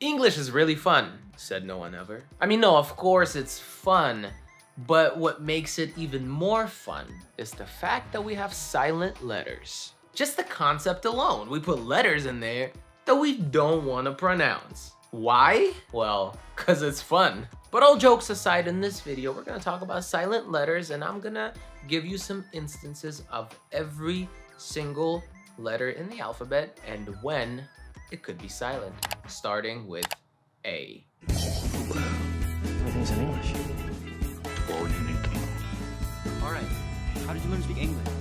English is really fun, said no one ever. I mean, no, of course it's fun, but what makes it even more fun is the fact that we have silent letters. Just the concept alone, we put letters in there that we don't want to pronounce. Why? Well, cause it's fun. But all jokes aside, in this video, we're gonna talk about silent letters, and I'm gonna give you some instances of every single letter in the alphabet and when it could be silent, starting with A. Everything's in English. All you need to know. All right, how did you learn to speak English?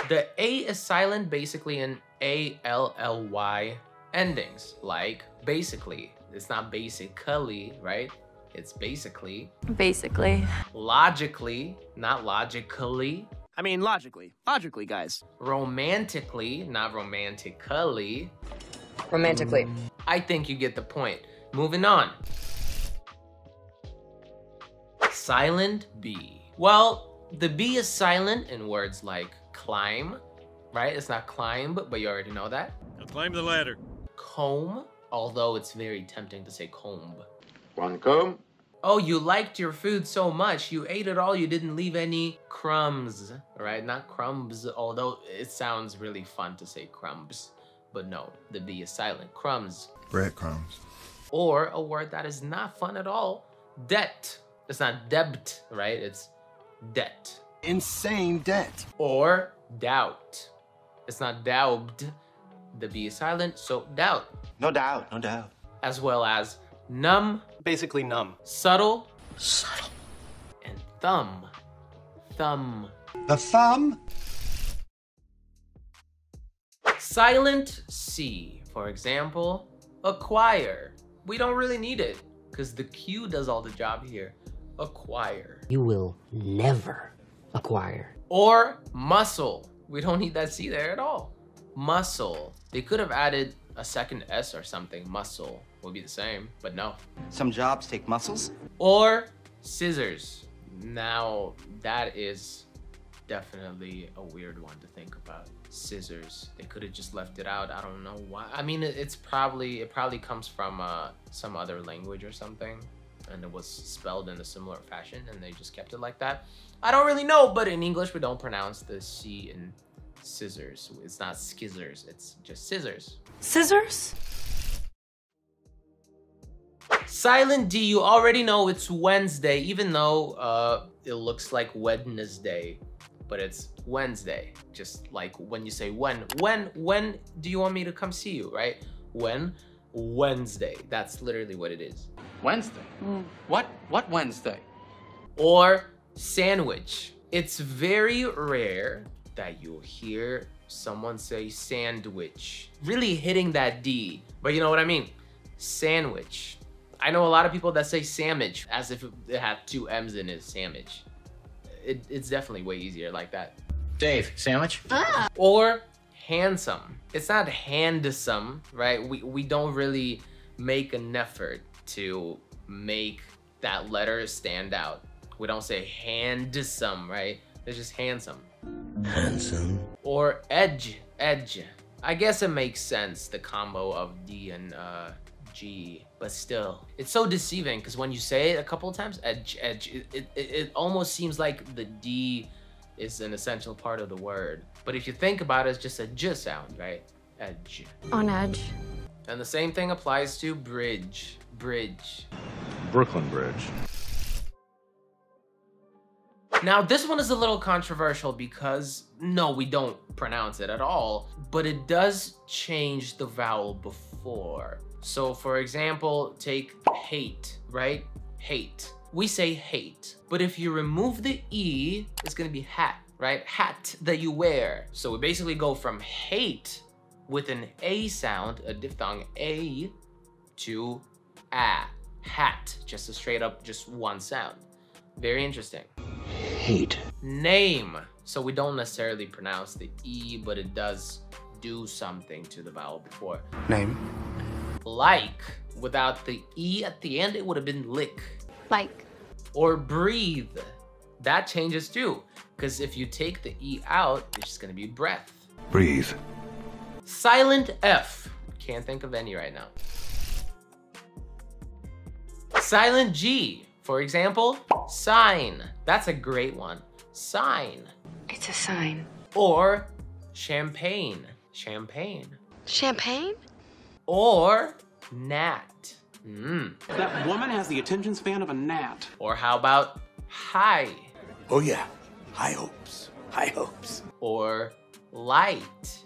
The A is silent basically in A-L-L-Y endings, like basically. It's not basically, right? It's basically. Basically. Logically, not logically. I mean, logically. Logically, guys. Romantically, not romantically. Romantically. I think you get the point. Moving on. Silent B. Well, the B is silent in words like climb, right? It's not climb, but you already know that. Now climb the ladder. Comb, although it's very tempting to say comb. One comb. Oh, you liked your food so much, you ate it all, you didn't leave any crumbs, right? Not crumbs, although it sounds really fun to say crumbs, but no, the B is silent, crumbs. Breadcrumbs. Or a word that is not fun at all, debt. It's not debt, right? It's debt. Insane debt. Or doubt. It's not doubt, the B is silent, so doubt. No doubt, no doubt. As well as numb, Basically numb. subtle, Subtle. and thumb. Thumb. The thumb. Silent C, for example, acquire. We don't really need it because the Q does all the job here. Acquire. You will never acquire. Or muscle. We don't need that C there at all. Muscle. They could have added a second S or something. Muscle would be the same, but no. Some jobs take muscles. Or scissors. Now, that is definitely a weird one to think about. Scissors. They could have just left it out. I don't know why. I mean, it probably comes from some other language or something, and it was spelled in a similar fashion, and they just kept it like that. I don't really know, but in English, we don't pronounce the C in scissors. It's not skizzers, it's just scissors. Scissors? Silent D, you already know it's Wednesday, even though it looks like Wednesday, but it's Wednesday. Just like when you say when do you want me to come see you, right? When? Wednesday. That's literally what it is. Wednesday. What Wednesday? Or sandwich. It's very rare that you'll hear someone say sandwich, really hitting that D, but you know what I mean? Sandwich. I know a lot of people that say sandwich as if it had two M's in it, sandwich. It's definitely way easier like that. Dave, sandwich? Or handsome. It's not handsome, right? We don't really make an effort to make that letter stand out. We don't say handsome, right? It's just handsome. Handsome. Or edge. I guess it makes sense, the combo of D and G, but still, it's so deceiving because when you say it a couple of times, edge, it almost seems like the D is an essential part of the word. But if you think about it, it's just a J sound, right? Edge. On edge. And the same thing applies to bridge. Brooklyn Bridge. Now, this one is a little controversial because, no, we don't pronounce it at all, but it does change the vowel before. So, for example, take hate, right? Hate. We say hate, but if you remove the E, it's gonna be hat, right? Hat that you wear. So we basically go from hate with an A sound, a diphthong A, to a. Hat, just a straight up, just one sound. Very interesting. Hate. Name. So we don't necessarily pronounce the E, but it does do something to the vowel before. Name. Like. Without the E at the end, it would have been lick. Like. Or breathe. That changes too, because if you take the E out, it's just gonna be breath. Breathe. Silent F. Can't think of any right now. Silent G. For example, sign. That's a great one. Sign. It's a sign. Or champagne. Champagne. Champagne? Or gnat. That woman has the attention span of a gnat. Or how about high? Oh yeah, high hopes. High hopes. Or light.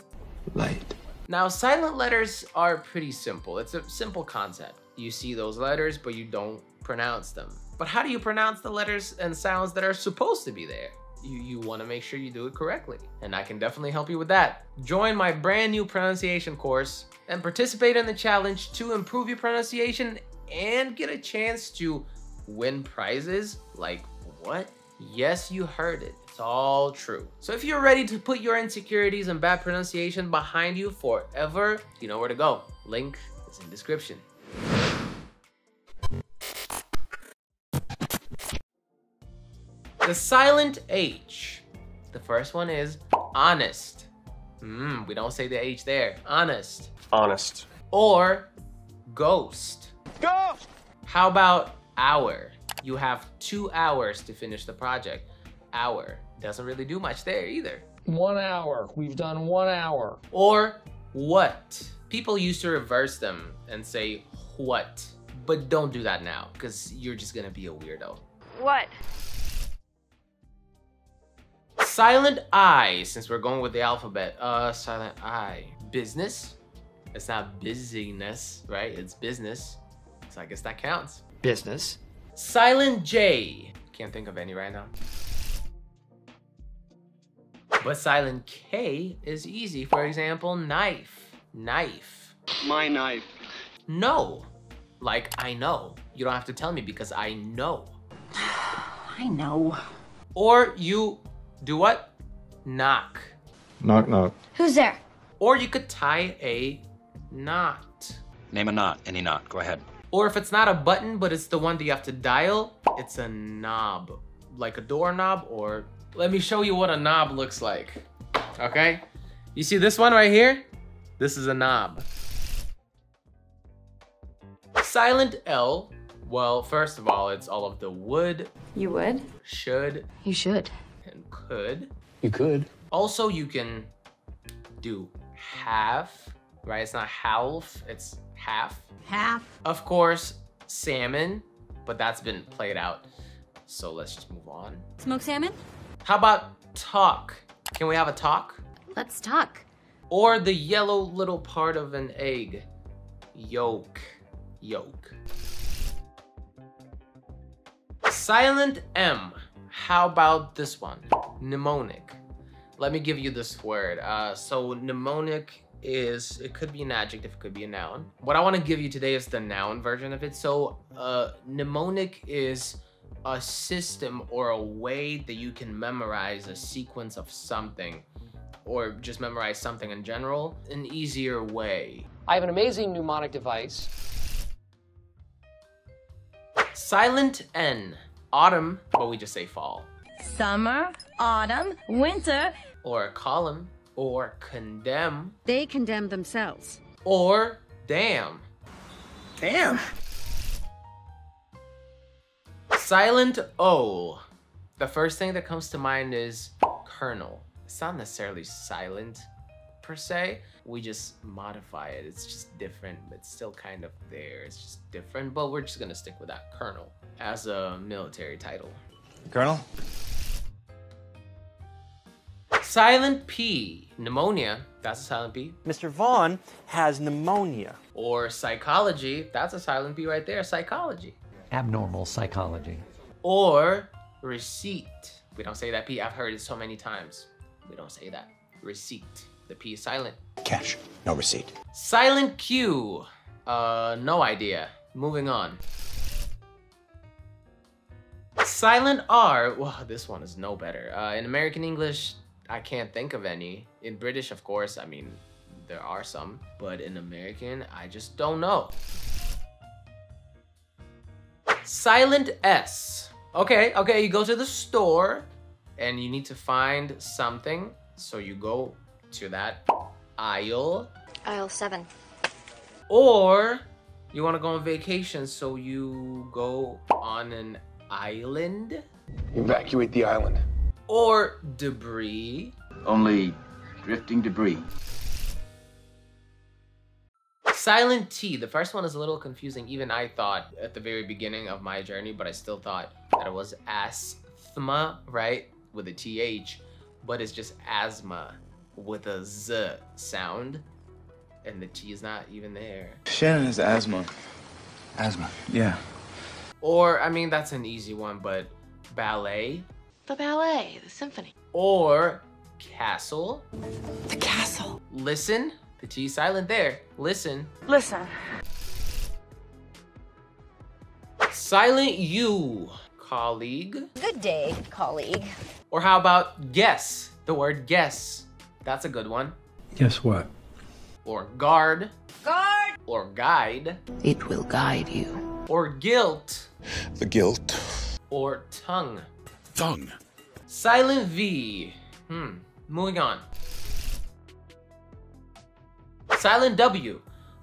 Light. Now, silent letters are pretty simple. It's a simple concept. You see those letters, but you don't pronounce them. But how do you pronounce the letters and sounds that are supposed to be there? You want to make sure you do it correctly. And I can definitely help you with that. Join my brand new pronunciation course and participate in the challenge to improve your pronunciation and get a chance to win prizes. Like what? Yes, you heard it. It's all true. So if you're ready to put your insecurities and bad pronunciation behind you forever, you know where to go. Link is in description. The silent H. The first one is honest. We don't say the H there. Honest. Honest. Or ghost. Ghost! How about hour? You have 2 hours to finish the project. Hour. Doesn't really do much there either. 1 hour. We've done 1 hour. Or what? People used to reverse them and say what, but don't do that now because you're just gonna be a weirdo. What? Silent I, since we're going with the alphabet. Silent I. Business. It's not busyness, right? It's business. So I guess that counts. Business. Silent J. Can't think of any right now. But silent K is easy. For example, knife. Knife. My knife. No. Like I know. You don't have to tell me because I know. I know. Or you do what? Knock. Knock, knock. Who's there? Or you could tie a knot. Name a knot, any knot, go ahead. Or if it's not a button, but it's the one that you have to dial, it's a knob. Like a doorknob, or let me show you what a knob looks like. Okay? You see this one right here? This is a knob. Silent L. Well, first of all, it's all of the would, You would? should, You should. and could. You could. Also, you can do half, right? It's not half, it's half. Half. Of course, salmon, but that's been played out. So let's just move on. Smoked salmon? How about talk? Can we have a talk? Let's talk. Or the yellow little part of an egg. Yolk. Yolk. Silent M. How about this one? Mnemonic. Let me give you this word. So mnemonic is, it could be an adjective, it could be a noun. What I want to give you today is the noun version of it. So mnemonic is a system or a way that you can memorize a sequence of something, or just memorize something in general, an easier way. I have an amazing mnemonic device. Silent N. Autumn, but we just say fall. Summer, autumn, winter. Or column, or condemn, They condemn themselves. or damn. Damn. Silent O. The first thing that comes to mind is kernel. It's not necessarily silent per se. We just modify it. It's just different. It's still kind of there. It's just different, but we're just gonna stick with that kernel as a military title. Colonel? Silent P. Pneumonia. That's a silent P. Mr. Vaughn has pneumonia. Or psychology. That's a silent P right there. Psychology. Abnormal psychology. Or receipt. We don't say that P. I've heard it so many times. We don't say that. Receipt. The P is silent. Cash. No receipt. Silent Q. No idea. Moving on. Silent R. Well, this one is no better. In American English, I can't think of any. In British, of course, I mean, there are some. But in American, I just don't know. Silent S. Okay, you go to the store and you need to find something. So you go to that aisle. Aisle 7. Or you want to go on vacation, so you go on an island. Evacuate the island. Or debris. Only drifting debris. Silent T. The first one is a little confusing. Even I thought at the very beginning of my journey, but I still thought that it was asthma, right? With a TH, but it's just asthma with a Z sound. And the T is not even there. Shannon has asthma. Asthma? Yeah. Or, I mean, that's an easy one, but ballet. The ballet, the symphony. Or castle. The castle. Listen. The T silent there. Listen. Listen. Silent U. Colleague. Good day, colleague. Or how about guess? The word guess. That's a good one. Guess what? Or guard. Guard. Or guide. It will guide you. Or guilt. The guilt. Or tongue. Tongue. Silent V. Moving on. Silent W.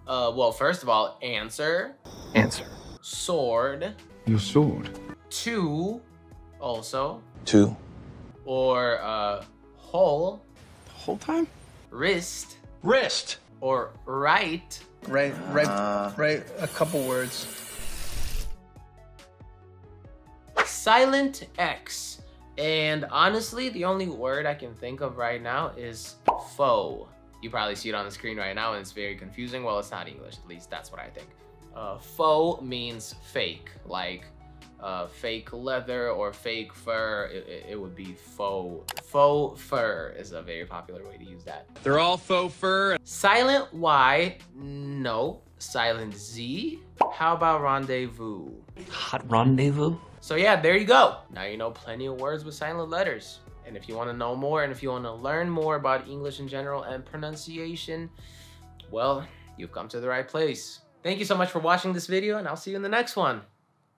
Well, first of all, answer. Answer. Sword. Your sword. Two. Also. Two. Or whole. The whole time? Wrist. Wrist. Or right. Right, a couple words. Silent X. And honestly, the only word I can think of right now is faux. You probably see it on the screen right now and it's very confusing. Well, it's not English, at least that's what I think. Faux means fake, like fake leather or fake fur. It would be faux. Faux fur is a very popular way to use that. They're all faux fur. Silent Y, no. Silent Z, how about rendezvous? Hot rendezvous? So yeah, there you go. Now you know plenty of words with silent letters. And if you want to know more and if you want to learn more about English in general and pronunciation, well, you've come to the right place. Thank you so much for watching this video and I'll see you in the next one.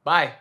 Bye.